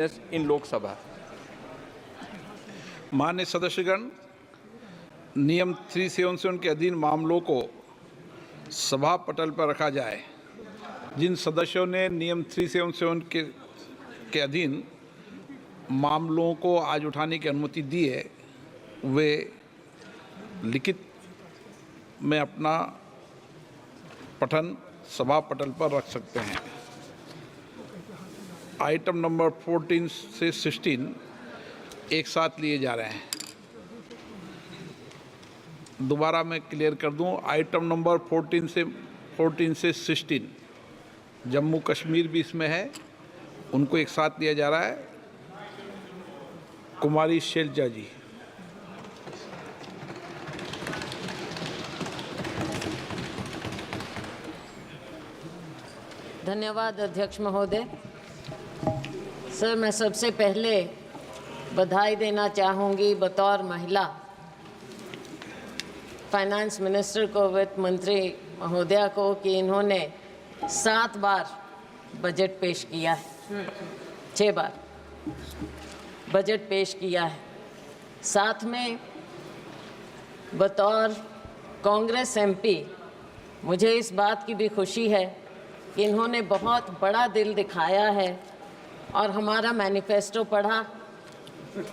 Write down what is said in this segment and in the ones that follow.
इन लोकसभा। मान्य सदस्यगण, नियम 377 के अधीन मामलों को सभा पटल पर रखा जाए। जिन सदस्यों ने नियम 377 के अधीन मामलों को आज उठाने की अनुमति दी है, वे लिखित में अपना पठन सभा पटल पर रख सकते हैं। आइटम नंबर 14 से 16 एक साथ लिए जा रहे हैं। दोबारा मैं क्लियर कर दूं, आइटम नंबर 14 से 16 जम्मू कश्मीर भी इसमें है, उनको एक साथ लिया जा रहा है। कुमारी शैलजा जी। धन्यवाद अध्यक्ष महोदय। सर, मैं सबसे पहले बधाई देना चाहूँगी बतौर महिला फाइनेंस मिनिस्टर को, वित्त मंत्री महोदया को, कि इन्होंने 7 बार बजट पेश किया है, 6 बार बजट पेश किया है। साथ में बतौर कांग्रेस एमपी मुझे इस बात की भी खुशी है कि इन्होंने बहुत बड़ा दिल दिखाया है और हमारा मैनिफेस्टो पढ़ा,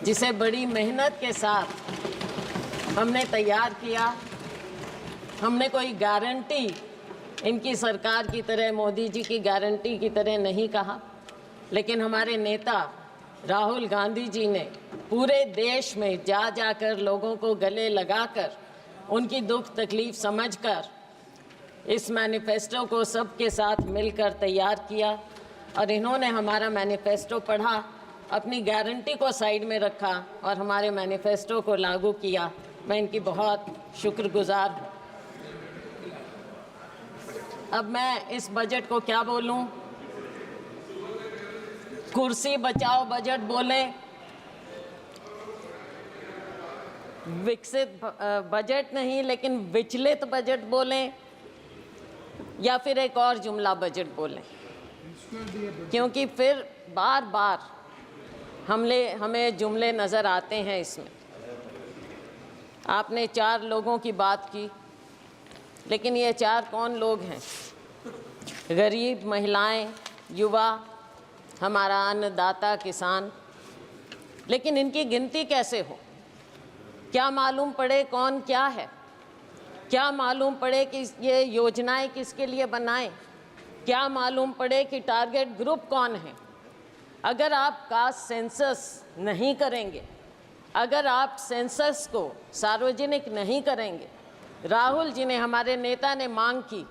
जिसे बड़ी मेहनत के साथ हमने तैयार किया। हमने कोई गारंटी इनकी सरकार की तरह, मोदी जी की गारंटी की तरह नहीं कहा, लेकिन हमारे नेता राहुल गांधी जी ने पूरे देश में जा जाकर लोगों को गले लगाकर उनकी दुख तकलीफ समझकर इस मैनिफेस्टो को सबके साथ मिलकर तैयार किया। और इन्होंने हमारा मैनिफेस्टो पढ़ा, अपनी गारंटी को साइड में रखा और हमारे मैनिफेस्टो को लागू किया। मैं इनकी बहुत शुक्रगुजार हूँ। अब मैं इस बजट को क्या बोलूं? कुर्सी बचाओ बजट बोलें, विकसित बजट नहीं लेकिन विचलित बजट बोलें, या फिर एक और जुमला बजट बोलें, क्योंकि फिर बार बार हमें जुमले नज़र आते हैं इसमें। आपने 4 लोगों की बात की, लेकिन ये 4 कौन लोग हैं? गरीब, महिलाएं, युवा, हमारा अन्नदाता किसान। लेकिन इनकी गिनती कैसे हो? क्या मालूम पड़े कौन क्या है? क्या मालूम पड़े कि ये योजनाएं किसके लिए बनाएं? क्या मालूम पड़े कि टारगेट ग्रुप कौन है? अगर आप कास्ट सेंसस नहीं करेंगे, अगर आप सेंसस को सार्वजनिक नहीं करेंगे, राहुल जी ने, हमारे नेता ने मांग की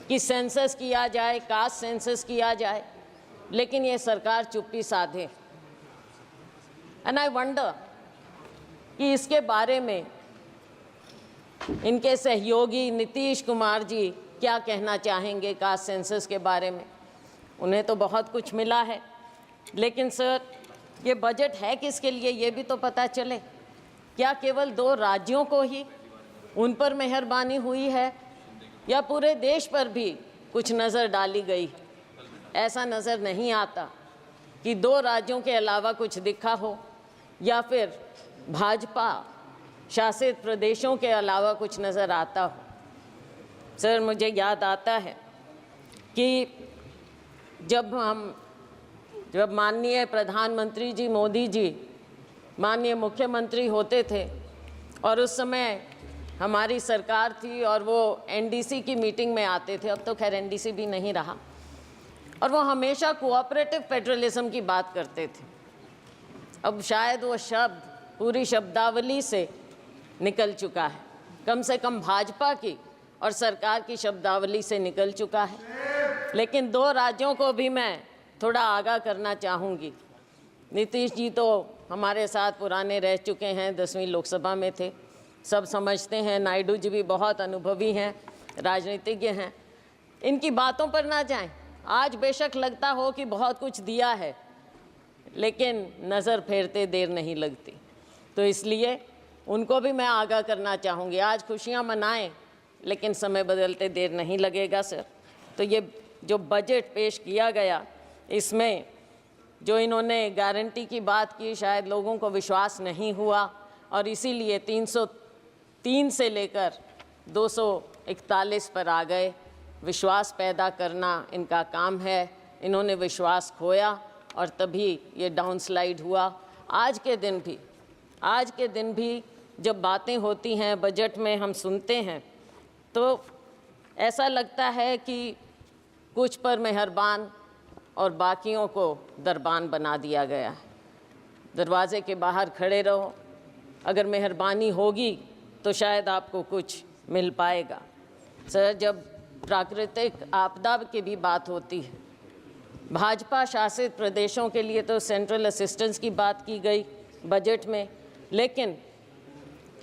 कि सेंसस किया जाए, कास्ट सेंसस किया जाए, लेकिन ये सरकार चुप्पी साधे। एंड आई वंडर कि इसके बारे में इनके सहयोगी नीतीश कुमार जी क्या कहना चाहेंगे कास्ट सेंसस के बारे में। उन्हें तो बहुत कुछ मिला है, लेकिन सर ये बजट है किसके लिए ये भी तो पता चले। क्या केवल 2 राज्यों को ही उन पर मेहरबानी हुई है, या पूरे देश पर भी कुछ नज़र डाली गई? ऐसा नज़र नहीं आता कि 2 राज्यों के अलावा कुछ दिखा हो, या फिर भाजपा शासित प्रदेशों के अलावा कुछ नज़र आता हो। सर, मुझे याद आता है कि जब माननीय प्रधानमंत्री जी मोदी जी माननीय मुख्यमंत्री होते थे और उस समय हमारी सरकार थी और वो एनडीसी की मीटिंग में आते थे, अब तो खैर एनडीसी भी नहीं रहा, और वो हमेशा कोऑपरेटिव फेडरलिज्म की बात करते थे। अब शायद वो शब्द पूरी शब्दावली से निकल चुका है, कम से कम भाजपा की और सरकार की शब्दावली से निकल चुका है। लेकिन 2 राज्यों को भी मैं थोड़ा आगाह करना चाहूँगी। नीतीश जी तो हमारे साथ पुराने रह चुके हैं, 10वीं लोकसभा में थे, सब समझते हैं। नायडू जी भी बहुत अनुभवी हैं, राजनीतिज्ञ हैं। इनकी बातों पर ना जाएं। आज बेशक लगता हो कि बहुत कुछ दिया है, लेकिन नज़र फेरते देर नहीं लगती, तो इसलिए उनको भी मैं आगाह करना चाहूँगी। आज खुशियाँ मनाएं, लेकिन समय बदलते देर नहीं लगेगा सर। तो ये जो बजट पेश किया गया, इसमें जो इन्होंने गारंटी की बात की, शायद लोगों को विश्वास नहीं हुआ और इसीलिए 303 से लेकर 241 पर आ गए। विश्वास पैदा करना इनका काम है। इन्होंने विश्वास खोया और तभी ये डाउनस्लाइड हुआ। आज के दिन भी जब बातें होती हैं बजट में, हम सुनते हैं तो ऐसा लगता है कि कुछ पर मेहरबान और बाकियों को दरबान बना दिया गया है। दरवाजे के बाहर खड़े रहो, अगर मेहरबानी होगी तो शायद आपको कुछ मिल पाएगा। सर, जब प्राकृतिक आपदा की भी बात होती है, भाजपा शासित प्रदेशों के लिए तो सेंट्रल असिस्टेंस की बात की गई बजट में, लेकिन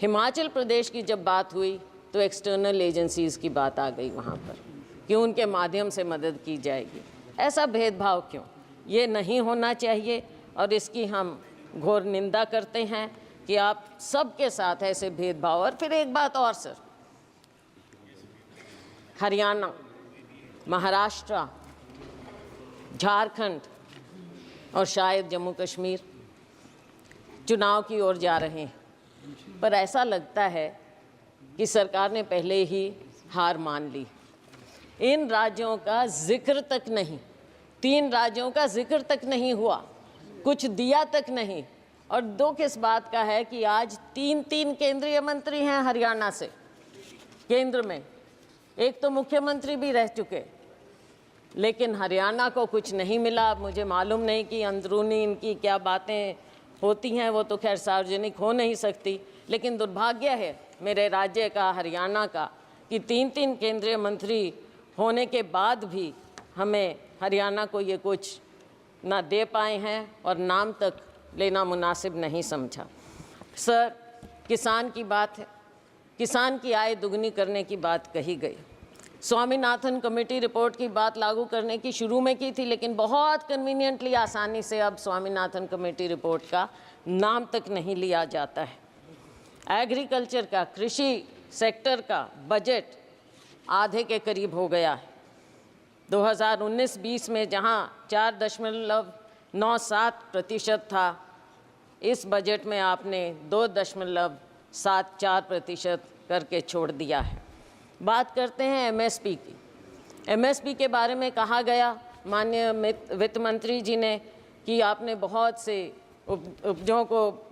हिमाचल प्रदेश की जब बात हुई तो एक्सटर्नल एजेंसीज़ की बात आ गई वहाँ पर कि उनके माध्यम से मदद की जाएगी। ऐसा भेदभाव क्यों? ये नहीं होना चाहिए और इसकी हम घोर निंदा करते हैं कि आप सबके साथ ऐसे भेदभाव। और फिर एक बात और सर, हरियाणा, महाराष्ट्र, झारखंड और शायद जम्मू कश्मीर चुनाव की ओर जा रहे हैं, पर ऐसा लगता है कि सरकार ने पहले ही हार मान ली। इन राज्यों का जिक्र तक नहीं, 3 राज्यों का जिक्र तक नहीं हुआ, कुछ दिया तक नहीं। और दुख इस बात का है कि आज 3 केंद्रीय मंत्री हैं हरियाणा से केंद्र में, एक तो मुख्यमंत्री भी रह चुके, लेकिन हरियाणा को कुछ नहीं मिला। मुझे मालूम नहीं कि अंदरूनी इनकी क्या बातें होती हैं, वो तो खैर सार्वजनिक हो नहीं सकती, लेकिन दुर्भाग्य है मेरे राज्य का, हरियाणा का, कि 3 केंद्रीय मंत्री होने के बाद भी हमें हरियाणा को ये कुछ ना दे पाए हैं और नाम तक लेना मुनासिब नहीं समझा। सर, किसान की बात है, किसान की आय दुगनी करने की बात कही गई। स्वामीनाथन कमेटी रिपोर्ट की बात लागू करने की शुरू में की थी, लेकिन बहुत कन्वीनियंटली आसानी से अब स्वामीनाथन कमेटी रिपोर्ट का नाम तक नहीं लिया जाता है। एग्रीकल्चर का, कृषि सेक्टर का बजट आधे के करीब हो गया है। 2019-20 में जहां 4.97% था, इस बजट में आपने 2.74% करके छोड़ दिया है। बात करते हैं एमएसपी की। एमएसपी के बारे में कहा गया माननीय वित्त मंत्री जी ने कि आपने बहुत से उपजों को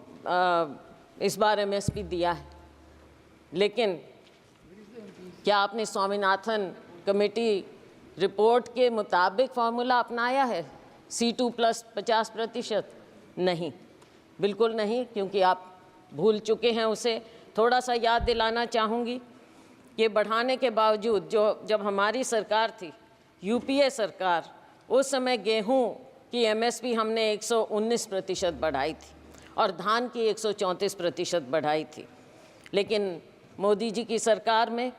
इस बार एमएसपी दिया है, लेकिन क्या आपने स्वामीनाथन कमेटी रिपोर्ट के मुताबिक फार्मूला अपनाया है? C2 + 50%? नहीं, बिल्कुल नहीं, क्योंकि आप भूल चुके हैं उसे। थोड़ा सा याद दिलाना चाहूँगी कि बढ़ाने के बावजूद जब हमारी सरकार थी, यूपीए सरकार, उस समय गेहूं की एमएसपी हमने 119% बढ़ाई थी और धान की 134% बढ़ाई थी, लेकिन मोदी जी की सरकार में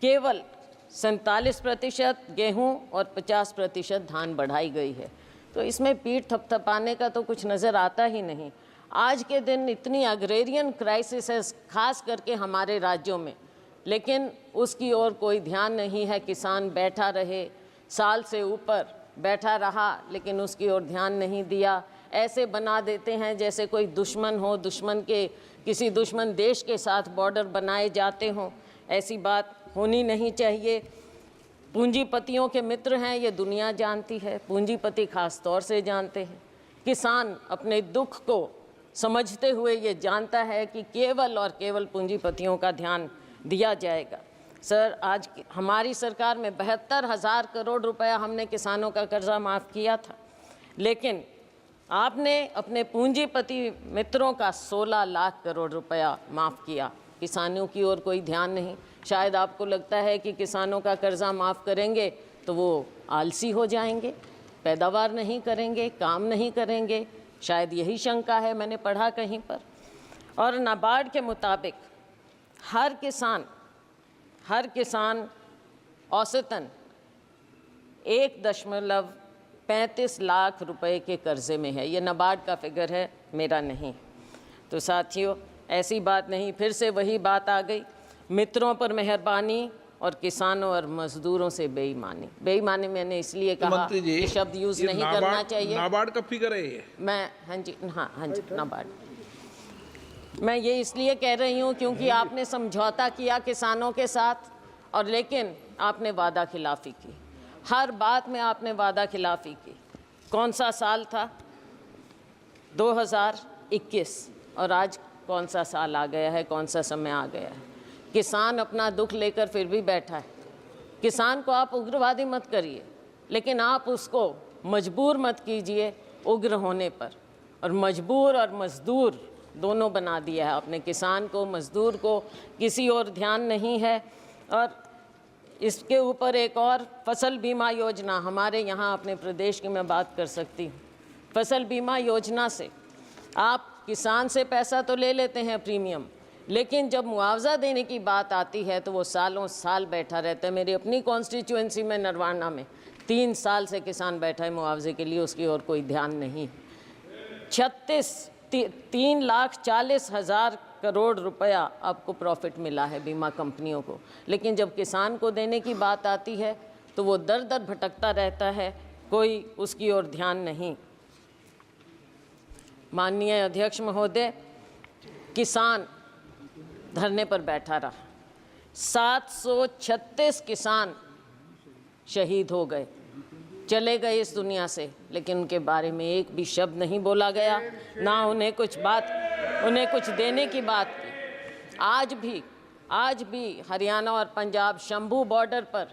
केवल 47% गेहूं और 50% धान बढ़ाई गई है। तो इसमें पीठ थपथपाने का तो कुछ नज़र आता ही नहीं। आज के दिन इतनी अग्रेरियन क्राइसिस है, खास करके हमारे राज्यों में, लेकिन उसकी ओर कोई ध्यान नहीं है। किसान बैठा रहे, साल से ऊपर बैठा रहा, लेकिन उसकी ओर ध्यान नहीं दिया। ऐसे बना देते हैं जैसे कोई दुश्मन हो, किसी दुश्मन देश के साथ बॉर्डर बनाए जाते हों। ऐसी बात होनी नहीं चाहिए। पूंजीपतियों के मित्र हैं, ये दुनिया जानती है, पूंजीपति खास तौर से जानते हैं। किसान अपने दुख को समझते हुए ये जानता है कि केवल और केवल पूंजीपतियों का ध्यान दिया जाएगा। सर, आज हमारी सरकार में 72,000 करोड़ रुपया हमने किसानों का कर्जा माफ़ किया था, लेकिन आपने अपने पूंजीपति मित्रों का 16 लाख करोड़ रुपया माफ़ किया। किसानों की ओर कोई ध्यान नहीं। शायद आपको लगता है कि किसानों का कर्जा माफ़ करेंगे तो वो आलसी हो जाएंगे, पैदावार नहीं करेंगे, काम नहीं करेंगे, शायद यही शंका है, मैंने पढ़ा कहीं पर। और नाबार्ड के मुताबिक हर किसान औसतन 1.35 लाख रुपए के कर्जे में है। ये नाबार्ड का फिगर है, मेरा नहीं। तो साथियों, ऐसी बात नहीं, फिर से वही बात आ गई। मित्रों पर मेहरबानी और किसानों और मजदूरों से बेईमानी। बेईमानी मैंने इसलिए कहा मंत्री जी, कि शब्द यूज नहीं करना चाहिए। नाबार्ड का फिगर है ये? मैं हाँ जी नाबार्ड। मैं ये इसलिए कह रही हूँ क्योंकि आपने समझौता किया किसानों के साथ, और लेकिन आपने वादा खिलाफी की। हर बात में आपने वादा खिलाफी की। कौन सा साल था? 2021, और आज कौन सा साल आ गया है, कौन सा समय आ गया है। किसान अपना दुख लेकर फिर भी बैठा है। किसान को आप उग्रवादी मत करिए, लेकिन आप उसको मजबूर मत कीजिए उग्र होने पर। और मजबूर और मजदूर दोनों बना दिया है आपने, किसान को, मजदूर को, किसी और ध्यान नहीं है। और इसके ऊपर एक और फसल बीमा योजना हमारे यहाँ अपने प्रदेश की मैं बात कर सकती हूँ। फसल बीमा योजना से आप किसान से पैसा तो ले लेते हैं प्रीमियम, लेकिन जब मुआवजा देने की बात आती है तो वो सालों साल बैठा रहता है। मेरी अपनी कॉन्स्टिट्यूएंसी में नरवाना में 3 साल से किसान बैठा है मुआवजे के लिए, उसकी और कोई ध्यान नहीं। 3,40,000 करोड़ रुपया आपको प्रॉफिट मिला है बीमा कंपनियों को, लेकिन जब किसान को देने की बात आती है तो वो दर दर भटकता रहता है, कोई उसकी ओर ध्यान नहीं। माननीय अध्यक्ष महोदय, किसान धरने पर बैठा रहा। 736 किसान शहीद हो गए, चले गए इस दुनिया से, लेकिन उनके बारे में एक भी शब्द नहीं बोला गया, ना उन्हें कुछ देने की बात की। आज भी हरियाणा और पंजाब शंभू बॉर्डर पर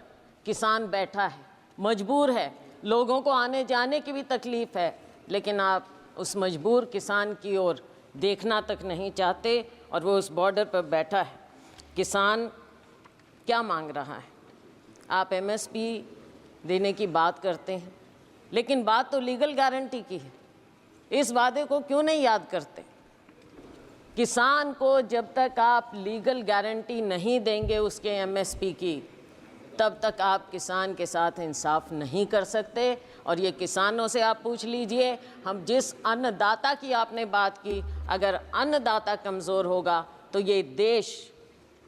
किसान बैठा है, मजबूर है। लोगों को आने जाने की भी तकलीफ़ है, लेकिन आप उस मजबूर किसान की ओर देखना तक नहीं चाहते, और वो उस बॉर्डर पर बैठा है। किसान क्या मांग रहा है? आप MSP देने की बात करते हैं, लेकिन बात तो लीगल गारंटी की है। इस वादे को क्यों नहीं याद करते? किसान को जब तक आप लीगल गारंटी नहीं देंगे उसके MSP की, तब तक आप किसान के साथ इंसाफ नहीं कर सकते। और ये किसानों से आप पूछ लीजिए, हम जिस अन्नदाता की आपने बात की, अगर अन्नदाता कमज़ोर होगा तो ये देश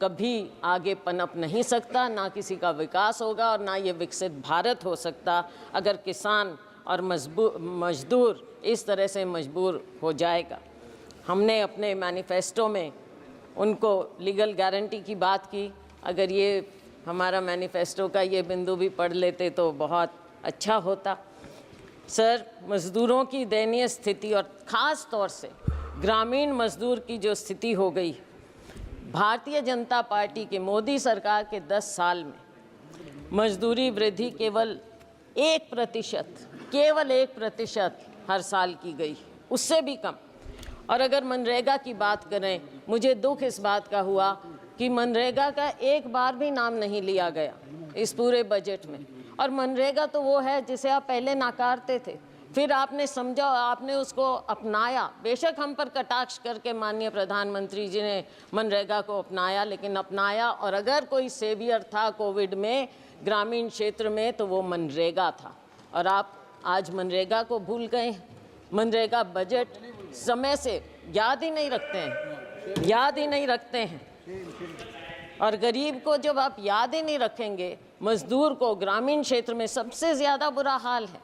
कभी आगे पनप नहीं सकता, ना किसी का विकास होगा और ना ये विकसित भारत हो सकता, अगर किसान और मजदूर इस तरह से मजबूर हो जाएगा। हमने अपने मैनिफेस्टो में उनको लीगल गारंटी की बात की। अगर ये हमारा मैनिफेस्टो का ये बिंदु भी पढ़ लेते तो बहुत अच्छा होता। सर, मज़दूरों की दयनीय स्थिति और ख़ास तौर से ग्रामीण मज़दूर की जो स्थिति हो गई, भारतीय जनता पार्टी के मोदी सरकार के 10 साल में मजदूरी वृद्धि केवल 1% हर साल की गई, उससे भी कम। और अगर मनरेगा की बात करें, मुझे दुख इस बात का हुआ कि मनरेगा का एक बार भी नाम नहीं लिया गया इस पूरे बजट में। और मनरेगा तो वो है जिसे आप पहले नाकारते थे, फिर आपने समझा, आपने उसको अपनाया। बेशक हम पर कटाक्ष करके माननीय प्रधानमंत्री जी ने मनरेगा को अपनाया, लेकिन अपनाया। और अगर कोई सेवियर था कोविड में ग्रामीण क्षेत्र में तो वो मनरेगा था, और आप आज मनरेगा को भूल गए। मनरेगा बजट समय से याद ही नहीं रखते हैं। और गरीब को जब आप याद ही नहीं रखेंगे, मजदूर को ग्रामीण क्षेत्र में सबसे ज़्यादा बुरा हाल है।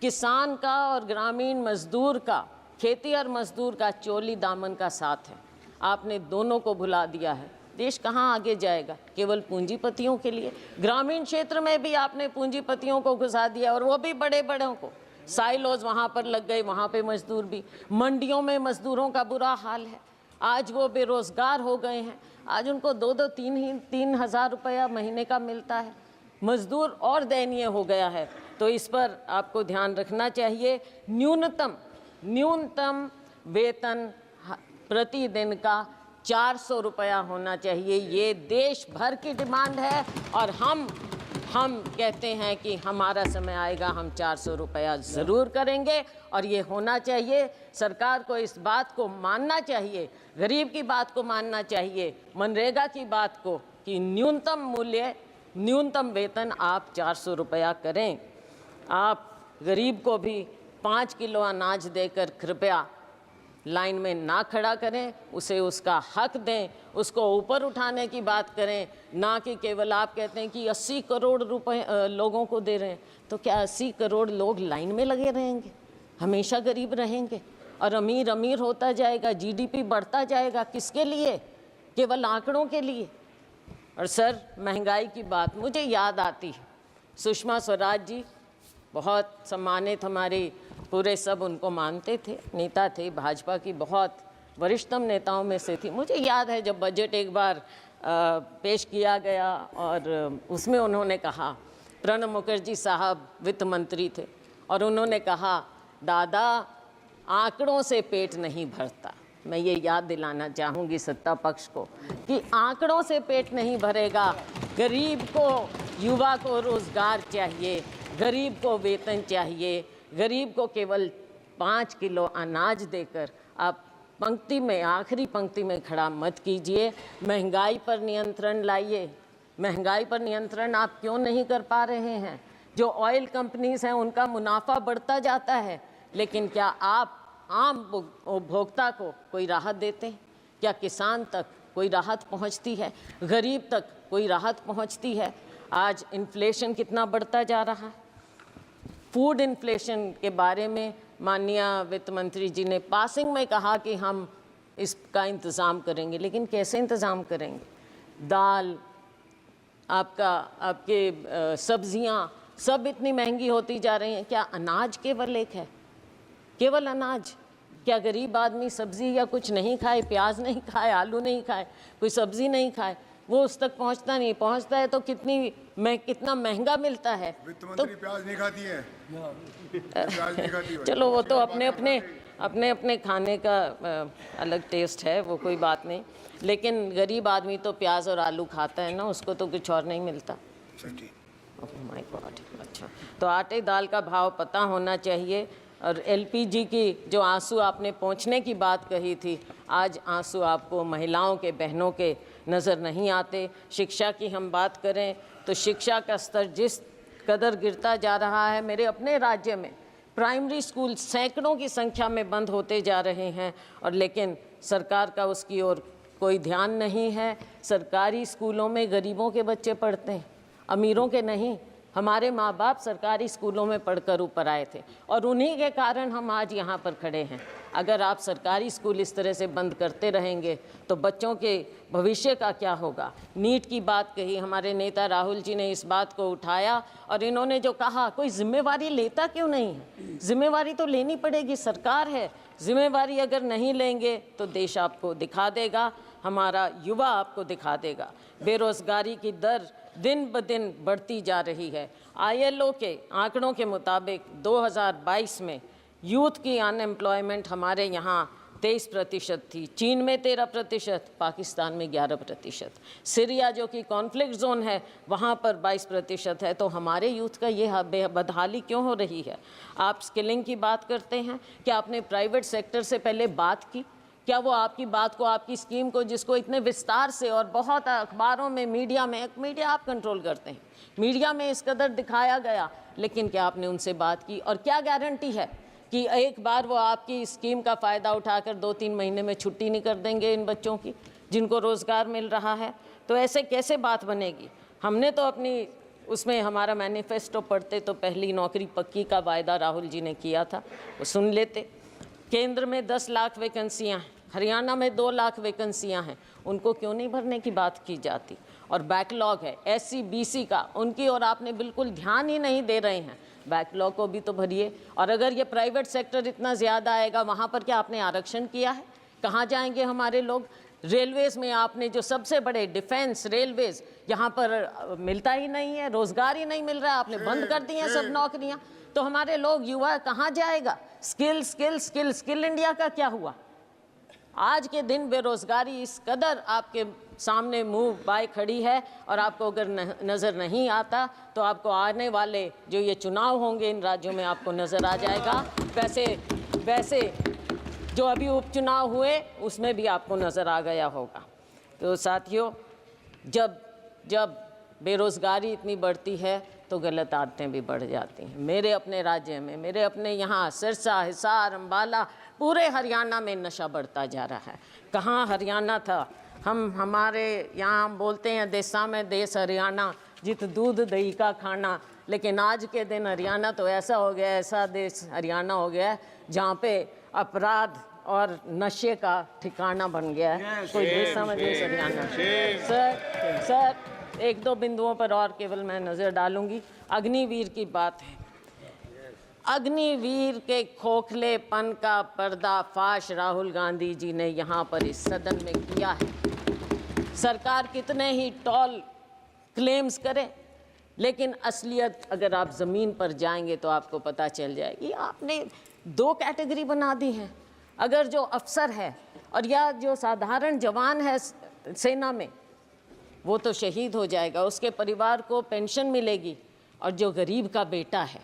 किसान का और ग्रामीण मजदूर का, खेती और मजदूर का चोली दामन का साथ है। आपने दोनों को भुला दिया है। देश कहाँ आगे जाएगा? केवल पूंजीपतियों के लिए। ग्रामीण क्षेत्र में भी आपने पूंजीपतियों को घुसा दिया, और वो भी बड़े बड़ों को। साइलोज वहाँ पर लग गए, वहाँ पे मजदूर भी। मंडियों में मजदूरों का बुरा हाल है। आज वो बेरोज़गार हो गए हैं। आज उनको 2-3 हज़ार रुपया महीने का मिलता है। मजदूर और दयनीय हो गया है। तो इस पर आपको ध्यान रखना चाहिए। न्यूनतम वेतन प्रतिदिन का 400 रुपया होना चाहिए। ये देश भर की डिमांड है, और हम कहते हैं कि हमारा समय आएगा, हम 400 रुपया ज़रूर करेंगे, और ये होना चाहिए। सरकार को इस बात को मानना चाहिए, गरीब की बात को मानना चाहिए, मनरेगा की बात को, कि न्यूनतम वेतन आप 400 रुपया करें। आप गरीब को भी 5 किलो अनाज देकर कृपया लाइन में ना खड़ा करें, उसे उसका हक दें, उसको ऊपर उठाने की बात करें, ना कि केवल आप कहते हैं कि 80 करोड़ रुपए लोगों को दे रहे हैं। तो क्या 80 करोड़ लोग लाइन में लगे रहेंगे? हमेशा गरीब रहेंगे और अमीर अमीर होता जाएगा, जीडीपी बढ़ता जाएगा। किसके लिए? केवल आंकड़ों के लिए। और सर, महंगाई की बात मुझे याद आती है, सुषमा स्वराज जी बहुत सम्मानित, हमारे पूरे सब उनको मानते थे, नेता थे, भाजपा की बहुत वरिष्ठतम नेताओं में से थी। मुझे याद है जब बजट एक बार पेश किया गया और उसमें उन्होंने कहा, प्रणब मुखर्जी साहब वित्त मंत्री थे, और उन्होंने कहा, दादा आंकड़ों से पेट नहीं भरता। मैं ये याद दिलाना चाहूँगी सत्ता पक्ष को कि आंकड़ों से पेट नहीं भरेगा। गरीब को, युवा को रोज़गार चाहिए, गरीब को वेतन चाहिए। गरीब को केवल 5 किलो अनाज देकर आप पंक्ति में, आखिरी पंक्ति में खड़ा मत कीजिए। महंगाई पर नियंत्रण लाइए। महंगाई पर नियंत्रण आप क्यों नहीं कर पा रहे हैं? जो ऑयल कंपनीज़ हैं उनका मुनाफा बढ़ता जाता है, लेकिन क्या आप आम उपभोक्ता को कोई राहत देते हैं? क्या किसान तक कोई राहत पहुंचती है? गरीब तक कोई राहत पहुंचती है? आज इन्फ्लेशन कितना बढ़ता जा रहा है। फूड इन्फ्लेशन के बारे में माननीय वित्त मंत्री जी ने पासिंग में कहा कि हम इसका इंतज़ाम करेंगे, लेकिन कैसे इंतज़ाम करेंगे? दाल, आपके सब्जियां सब इतनी महंगी होती जा रही हैं। क्या अनाज केवल एक है? केवल अनाज? क्या गरीब आदमी सब्जी या कुछ नहीं खाए, प्याज नहीं खाए, आलू नहीं खाए, कोई सब्जी नहीं खाए, वो उस तक पहुंचता नहीं? पहुंचता है तो कितना महंगा मिलता है। वित्त मंत्री प्याज नहीं खाती है, प्याज नहीं खाती। चलो वो तो अपने अपने खाने का अलग टेस्ट है, वो कोई बात नहीं, लेकिन गरीब आदमी तो प्याज और आलू खाता है ना, उसको तो कुछ और नहीं मिलता। Oh my God. अच्छा, तो आटे दाल का भाव पता होना चाहिए। और एलपीजी की जो आंसू आपने पहुंचने की बात कही थी, आज आंसू आपको महिलाओं के, बहनों के नज़र नहीं आते। शिक्षा की हम बात करें तो शिक्षा का स्तर जिस कदर गिरता जा रहा है, मेरे अपने राज्य में प्राइमरी स्कूल सैकड़ों की संख्या में बंद होते जा रहे हैं, और लेकिन सरकार का उसकी ओर कोई ध्यान नहीं है। सरकारी स्कूलों में गरीबों के बच्चे पढ़ते हैं, अमीरों के नहीं। हमारे माँ बाप सरकारी स्कूलों में पढ़कर ऊपर आए थे, और उन्हीं के कारण हम आज यहाँ पर खड़े हैं। अगर आप सरकारी स्कूल इस तरह से बंद करते रहेंगे तो बच्चों के भविष्य का क्या होगा? नीट की बात कही, हमारे नेता राहुल जी ने इस बात को उठाया, और इन्होंने जो कहा, कोई जिम्मेवारी लेता क्यों नहीं है? जिम्मेवारी तो लेनी पड़ेगी, सरकार है। जिम्मेवारी अगर नहीं लेंगे तो देश आपको दिखा देगा, हमारा युवा आपको दिखा देगा। बेरोजगारी की दर दिन ब दिन बढ़ती जा रही है। ILO के आंकड़ों के मुताबिक 2022 में यूथ की अनएम्प्लॉयमेंट हमारे यहाँ 23% थी, चीन में 13%, पाकिस्तान में 11%, सीरिया जो कि कॉन्फ्लिक्ट जोन है वहाँ पर 22% है। तो हमारे यूथ का ये बदहाली क्यों हो रही है? आप स्किलिंग की बात करते हैं, क्या आपने प्राइवेट सेक्टर से पहले बात की? क्या वो आपकी बात को, आपकी स्कीम को, जिसको इतने विस्तार से और बहुत अखबारों में, मीडिया आप कंट्रोल करते हैं, मीडिया में इस कदर दिखाया गया, लेकिन क्या आपने उनसे बात की? और क्या गारंटी है कि एक बार वो आपकी स्कीम का फ़ायदा उठाकर 2-3 महीने में छुट्टी नहीं कर देंगे इन बच्चों की जिनको रोज़गार मिल रहा है? तो ऐसे कैसे बात बनेगी? हमने तो अपनी उसमें हमारा मैनिफेस्टो पढ़ते तो पहली नौकरी पक्की का वायदा राहुल जी ने किया था, वो सुन लेते। केंद्र में 10 लाख वैकेंसियाँ हैं, हरियाणा में 2 लाख वैकेंसियाँ हैं, उनको क्यों नहीं भरने की बात की जाती? और बैकलॉग है SC BC का, उनकी और आपने बिल्कुल ध्यान ही नहीं दे रहे हैं। बैकलॉग को भी तो भरिए। और अगर ये प्राइवेट सेक्टर इतना ज़्यादा आएगा, वहाँ पर क्या आपने आरक्षण किया है? कहाँ जाएंगे हमारे लोग? रेलवेज़ में आपने जो सबसे बड़े डिफेंस रेलवेज़, यहाँ पर मिलता ही नहीं है, रोज़गार ही नहीं मिल रहा है, आपने बंद कर दी हैं सब नौकरियाँ। तो हमारे लोग, युवा कहाँ जाएगा? Skill skill skill skill India का क्या हुआ? आज के दिन बेरोज़गारी इस कदर आपके सामने मुंह बाय खड़ी है, और आपको अगर नज़र नहीं आता तो आपको आने वाले जो ये चुनाव होंगे इन राज्यों में आपको नज़र आ जाएगा। वैसे जो अभी उपचुनाव हुए उसमें भी आपको नज़र आ गया होगा। तो साथियों, जब बेरोज़गारी इतनी बढ़ती है तो गलत आदतें भी बढ़ जाती हैं। मेरे अपने राज्य में, मेरे अपने यहाँ सिरसा, हिसार, अम्बाला, पूरे हरियाणा में नशा बढ़ता जा रहा है। कहाँ हरियाणा था? हमारे यहाँ बोलते हैं देसा में देश हरियाणा, जित दूध दही का खाना। लेकिन आज के दिन हरियाणा तो ऐसा हो गया, ऐसा देश हरियाणा हो गया है जहाँ पे अपराध और नशे का ठिकाना बन गया है। कोई देश में देश हरियाणा। सर एक दो बिंदुओं पर और केवल मैं नज़र डालूंगी। अग्निवीर की बात है। अग्निवीर के खोखलेपन का पर्दाफाश राहुल गांधी जी ने यहाँ पर इस सदन में किया है। सरकार कितने ही टॉल क्लेम्स करे, लेकिन असलियत अगर आप ज़मीन पर जाएंगे तो आपको पता चल जाएगी। आपने दो कैटेगरी बना दी है। अगर जो अफसर है और या जो साधारण जवान है सेना में, वो तो शहीद हो जाएगा, उसके परिवार को पेंशन मिलेगी। और जो गरीब का बेटा है,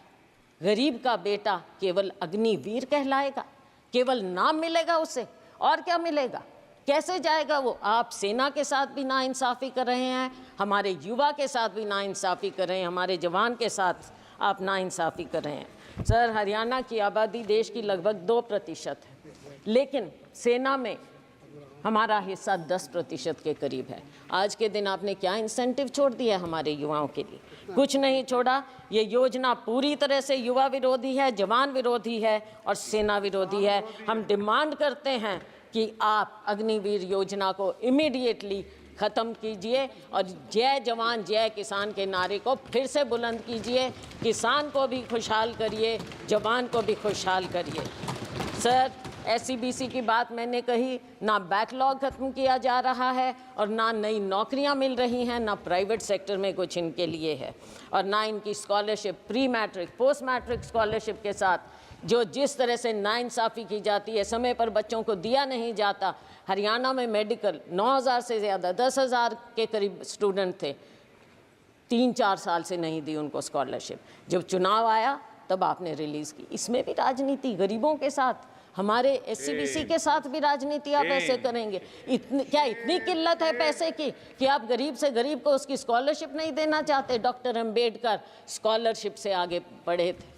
गरीब का बेटा केवल अग्निवीर कहलाएगा, केवल नाम मिलेगा उसे, और क्या मिलेगा? कैसे जाएगा वो? आप सेना के साथ भी नाइंसाफ़ी कर रहे हैं, हमारे युवा के साथ भी नाइंसाफ़ी कर रहे हैं, हमारे जवान के साथ आप नाइंसाफ़ी कर रहे हैं। सर, हरियाणा की आबादी देश की लगभग 2% है, लेकिन सेना में हमारा हिस्सा 10% के करीब है। आज के दिन आपने क्या इंसेंटिव छोड़ दिया हमारे युवाओं के लिए? कुछ नहीं छोड़ा। ये योजना पूरी तरह से युवा विरोधी है, जवान विरोधी है और सेना विरोधी है। हम डिमांड करते हैं कि आप अग्निवीर योजना को इमीडिएटली ख़त्म कीजिए और जय जवान जय किसान के नारे को फिर से बुलंद कीजिए। किसान को भी खुशहाल करिए, जवान को भी खुशहाल करिए। सर, SCBC की बात मैंने कही, ना बैकलॉग ख़त्म किया जा रहा है और ना नई नौकरियां मिल रही हैं, ना प्राइवेट सेक्टर में कुछ इनके लिए है, और ना इनकी scholarship, pre matric, post matric scholarship के साथ जो जिस तरह से नाइंसाफ़ी की जाती है, समय पर बच्चों को दिया नहीं जाता। हरियाणा में मेडिकल 9,000 से ज़्यादा, 10,000 के करीब स्टूडेंट थे, 3-4 साल से नहीं दी उनको स्कॉलरशिप। जब चुनाव आया तब आपने रिलीज़ की। इसमें भी राजनीति, गरीबों के साथ, हमारे SCBC के साथ भी राजनीति आप ऐसे करेंगे? क्या इतनी किल्लत है पैसे की कि आप गरीब से गरीब को उसकी स्कॉलरशिप नहीं देना चाहते? डॉक्टर अंबेडकर स्कॉलरशिप से आगे बढ़े थे।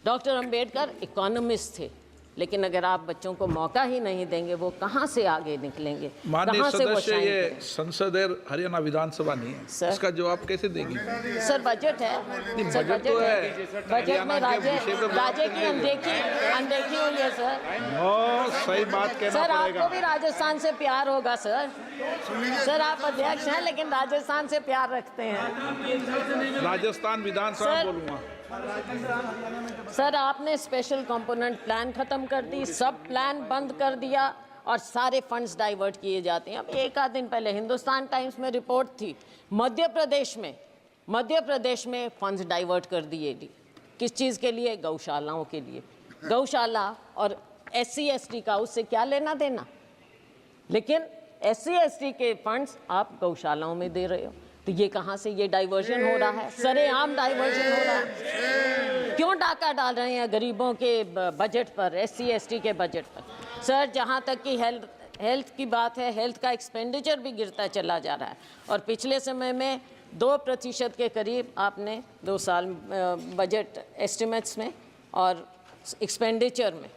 डॉक्टर अंबेडकर इकोनॉमिस्ट थे, लेकिन अगर आप बच्चों को मौका ही नहीं देंगे, वो कहाँ से आगे निकलेंगे? माननीय सदस्य, ये संसद है, हरियाणा विधानसभा नहीं है। सर, इसका जवाब कैसे देंगी? सर, बजट है। सर, बजट तो है। बजट में राज्य की अनदेखी हुई है। सर, सही बात कहना सर, पड़ेगा। आपको भी राजस्थान से प्यार होगा सर। सर, आप अध्यक्ष हैं लेकिन राजस्थान से प्यार रखते हैं। राजस्थान विधानसभा बोलूँगा। सर, आपने स्पेशल कंपोनेंट प्लान ख़त्म कर दी, सब प्लान बंद कर दिया और सारे फंड्स डाइवर्ट किए जाते हैं। अब एक आध दिन पहले हिंदुस्तान टाइम्स में रिपोर्ट थी, मध्य प्रदेश में फंड्स डाइवर्ट कर दिए। किस चीज़ के लिए? गौशालाओं के लिए। गौशाला और SC/ST का उससे क्या लेना देना? लेकिन SC/ST के फंड्स आप गौशालाओं में दे रहे हो, तो ये कहाँ से ये डाइवर्जन हो रहा है? सरेआम डाइवर्जन हो रहा है। क्यों डाका डाल रहे हैं गरीबों के बजट पर, SC/ST के बजट पर? सर, जहाँ तक कि हेल्थ की बात है, हेल्थ का एक्सपेंडिचर भी गिरता चला जा रहा है और पिछले समय में 2% के करीब आपने 2 साल बजट एस्टिमेट्स में और एक्सपेंडिचर में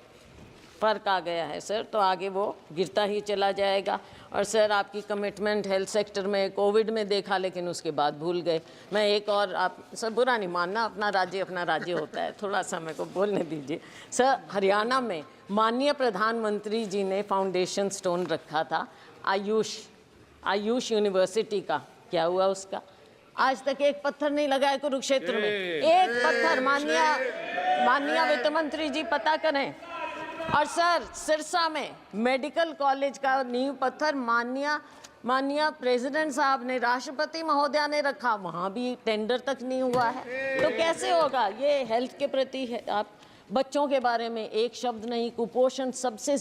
फ़र्क आ गया है सर, तो आगे वो गिरता ही चला जाएगा। और सर, आपकी कमिटमेंट हेल्थ सेक्टर में कोविड में देखा, लेकिन उसके बाद भूल गए। मैं एक और, आप सर बुरा नहीं मानना, अपना राज्य होता है, थोड़ा सा मेरे को बोलने दीजिए। सर, हरियाणा में माननीय प्रधानमंत्री जी ने फाउंडेशन स्टोन रखा था आयुष यूनिवर्सिटी का, क्या हुआ उसका? आज तक एक पत्थर नहीं लगा है कुरुक्षेत्र में, एक पत्थर। माननीय वित्त मंत्री जी पता करें। और सर, सिरसा में मेडिकल कॉलेज का नींव पत्थर माननीय प्रेसिडेंट साहब ने, राष्ट्रपति महोदया ने रखा, वहाँ भी टेंडर तक नहीं हुआ है। तो कैसे होगा? ये हेल्थ के प्रति है। आप बच्चों के बारे में एक शब्द नहीं। कुपोषण सबसे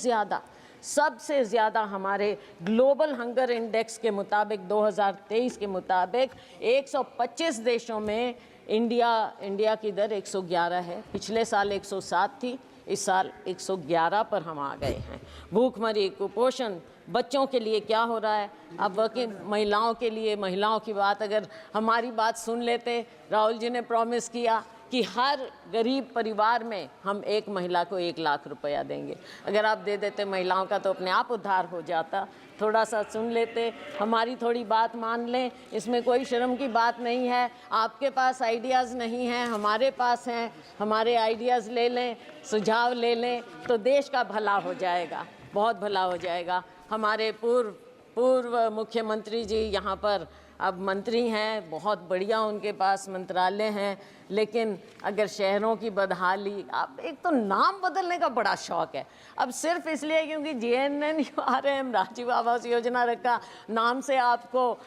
ज़्यादा हमारे ग्लोबल हंगर इंडेक्स के मुताबिक 2023 के मुताबिक 125 देशों में इंडिया की दर 111 है। पिछले साल 107 थी, इस साल 111 पर हम आ गए हैं। भूखमरी, कुपोषण, बच्चों के लिए क्या हो रहा है। अब वर्किंग महिलाओं के लिए, महिलाओं की बात अगर हमारी बात सुन लेते, राहुल जी ने प्रॉमिस किया कि हर गरीब परिवार में हम एक महिला को 1 लाख रुपया देंगे। अगर आप दे देते महिलाओं का तो अपने आप उद्धार हो जाता। थोड़ा सा सुन लेते, हमारी थोड़ी बात मान लें, इसमें कोई शर्म की बात नहीं है। आपके पास आइडियाज़ नहीं हैं, हमारे पास हैं, हमारे आइडियाज़ ले लें, सुझाव ले लें तो देश का भला हो जाएगा, बहुत भला हो जाएगा। हमारे पूर्व मुख्यमंत्री जी यहाँ पर अब मंत्री हैं, बहुत बढ़िया उनके पास मंत्रालय हैं, लेकिन अगर शहरों की बदहाली, आप एक तो नाम बदलने का बड़ा शौक है, अब सिर्फ इसलिए क्योंकि JNNURM राजीव आवास योजना रखा, नाम से आपको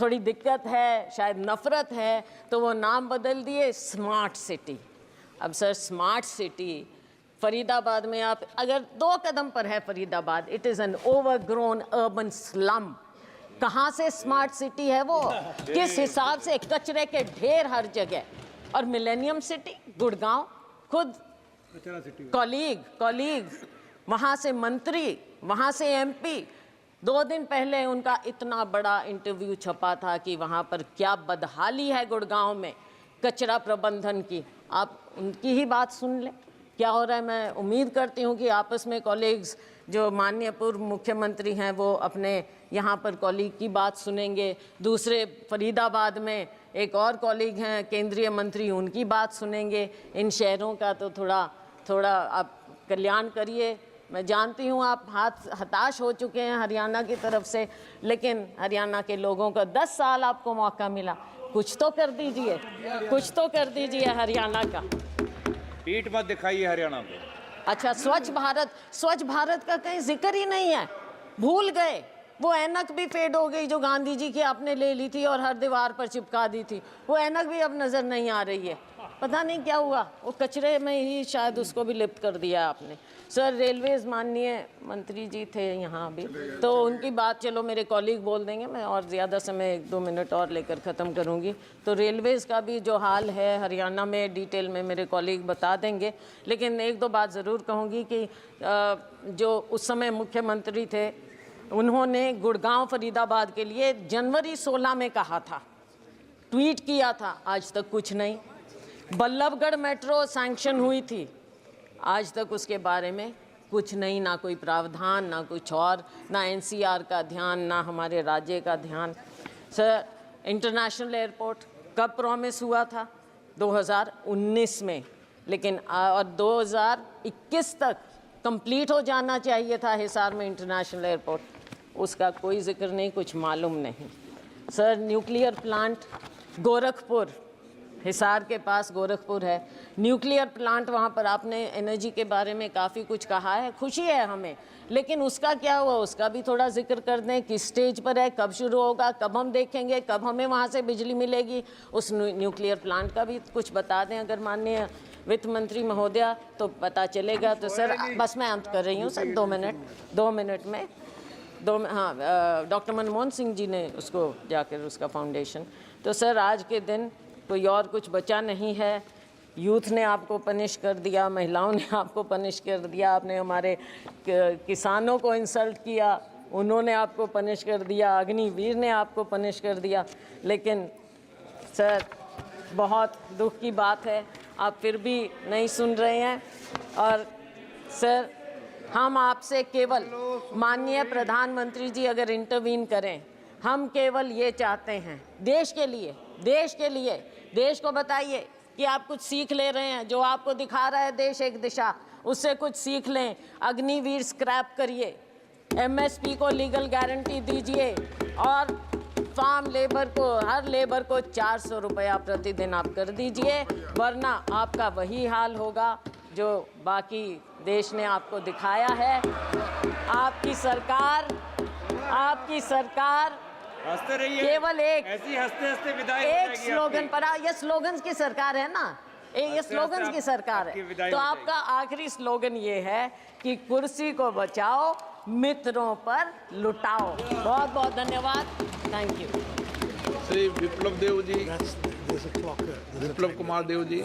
थोड़ी दिक्कत है, शायद नफरत है, तो वो नाम बदल दिए स्मार्ट सिटी। अब सर स्मार्ट सिटी फरीदाबाद में आप अगर 2 कदम पर है Faridabad, it is an overgrown urban slum. कहाँ से स्मार्ट सिटी है वो, किस हिसाब से, कचरे के ढेर हर जगह। और मिलेनियम सिटी गुड़गांव, खुद कॉलीग वहाँ से मंत्री, वहाँ से MP, 2 दिन पहले उनका इतना बड़ा इंटरव्यू छपा था कि वहाँ पर क्या बदहाली है गुड़गांव में कचरा प्रबंधन की। आप उनकी ही बात सुन लें क्या हो रहा है। मैं उम्मीद करती हूँ कि आपस में कॉलीग्स, जो माननीय पूर्व मुख्यमंत्री हैं, वो अपने यहाँ पर कॉलीग की बात सुनेंगे। दूसरे फरीदाबाद में एक और कॉलीग हैं केंद्रीय मंत्री, उनकी बात सुनेंगे। इन शहरों का तो थोड़ा आप कल्याण करिए। मैं जानती हूँ आप हताश हो चुके हैं हरियाणा की तरफ से, लेकिन हरियाणा के लोगों को 10 साल आपको मौका मिला, कुछ तो कर दीजिए, कुछ तो कर दीजिए हरियाणा का। पीठ मत दिखाइए हरियाणा को। अच्छा, स्वच्छ भारत का कहीं जिक्र ही नहीं है, भूल गए। वो ऐनक भी फेड हो गई जो गांधी जी की आपने ले ली थी और हर दीवार पर चिपका दी थी, वो ऐनक भी अब नज़र नहीं आ रही है। पता नहीं क्या हुआ, वो कचरे में ही शायद उसको भी लिप्त कर दिया आपने। सर रेलवेज़, माननीय मंत्री जी थे यहाँ भी, तो उनकी बात चलो मेरे कॉलीग बोल देंगे, मैं और ज़्यादा समय 1-2 मिनट और लेकर ख़त्म करूँगी। तो रेलवेज़ का भी जो हाल है हरियाणा में डिटेल में मेरे कॉलीग बता देंगे, लेकिन 1-2 बात ज़रूर कहूँगी कि जो उस समय मुख्यमंत्री थे, उन्होंने गुड़गांव फरीदाबाद के लिए जनवरी 16 में कहा था, ट्वीट किया था, आज तक कुछ नहीं। बल्लभगढ़ मेट्रो सैंक्शन हुई थी, आज तक उसके बारे में कुछ नहीं, ना कोई प्रावधान, ना कुछ और, ना NCR का ध्यान, ना हमारे राज्य का ध्यान। सर इंटरनेशनल एयरपोर्ट कब प्रॉमिस हुआ था? 2019 में, लेकिन और 2021 तक कंप्लीट हो जाना चाहिए था हिसार में इंटरनेशनल एयरपोर्ट, उसका कोई जिक्र नहीं, कुछ मालूम नहीं। Sir nuclear plant Gorakhpur, Hisar के पास गोरखपुर है, न्यूक्लियर प्लांट, वहाँ पर आपने एनर्जी के बारे में काफ़ी कुछ कहा है, खुशी है हमें, लेकिन उसका क्या हुआ, उसका भी थोड़ा जिक्र कर दें, किस स्टेज पर है, कब शुरू होगा, कब हम देखेंगे, कब हमें वहाँ से बिजली मिलेगी, उस न्यूक्लियर प्लांट का भी कुछ बता दें अगर माननीय वित्त मंत्री महोदया, तो पता चलेगा। तो सर बस मैं अंत कर रही हूँ सर, 2 मिनट में हाँ, डॉक्टर मनमोहन सिंह जी ने उसको जाकर उसका फाउंडेशन, तो सर आज के दिन कोई और कुछ बचा नहीं है। यूथ ने आपको पनिश कर दिया, महिलाओं ने आपको पनिश कर दिया, आपने हमारे किसानों को इंसल्ट किया, उन्होंने आपको पनिश कर दिया, अग्निवीर ने आपको पनिश कर दिया, लेकिन सर बहुत दुख की बात है आप फिर भी नहीं सुन रहे हैं। और सर हम आपसे केवल, माननीय प्रधानमंत्री जी अगर इंटरवीन करें, हम केवल ये चाहते हैं देश के लिए, देश को बताइए कि आप कुछ सीख ले रहे हैं, जो आपको दिखा रहा है देश एक दिशा, उससे कुछ सीख लें। अग्निवीर स्क्रैप करिए, MSP को लीगल गारंटी दीजिए और फार्म लेबर को, हर लेबर को 400 रुपया प्रतिदिन आप कर दीजिए, वरना आपका वही हाल होगा जो बाकी देश ने आपको दिखाया है। आपकी सरकार हंसते रहिए, केवल एक ऐसी हंसते विदाई हो एक जाएगी स्लोगन आपकी। पर, ये स्लोगन्स की सरकार है ना, ये स्लोगन्स की सरकार है, तो आपका आखिरी स्लोगन ये है कि कुर्सी को बचाओ, मित्रों पर लुटाओ। बहुत बहुत धन्यवाद, thank you. Shri Biplab Deb ji, Biplab Kumar Deb ji.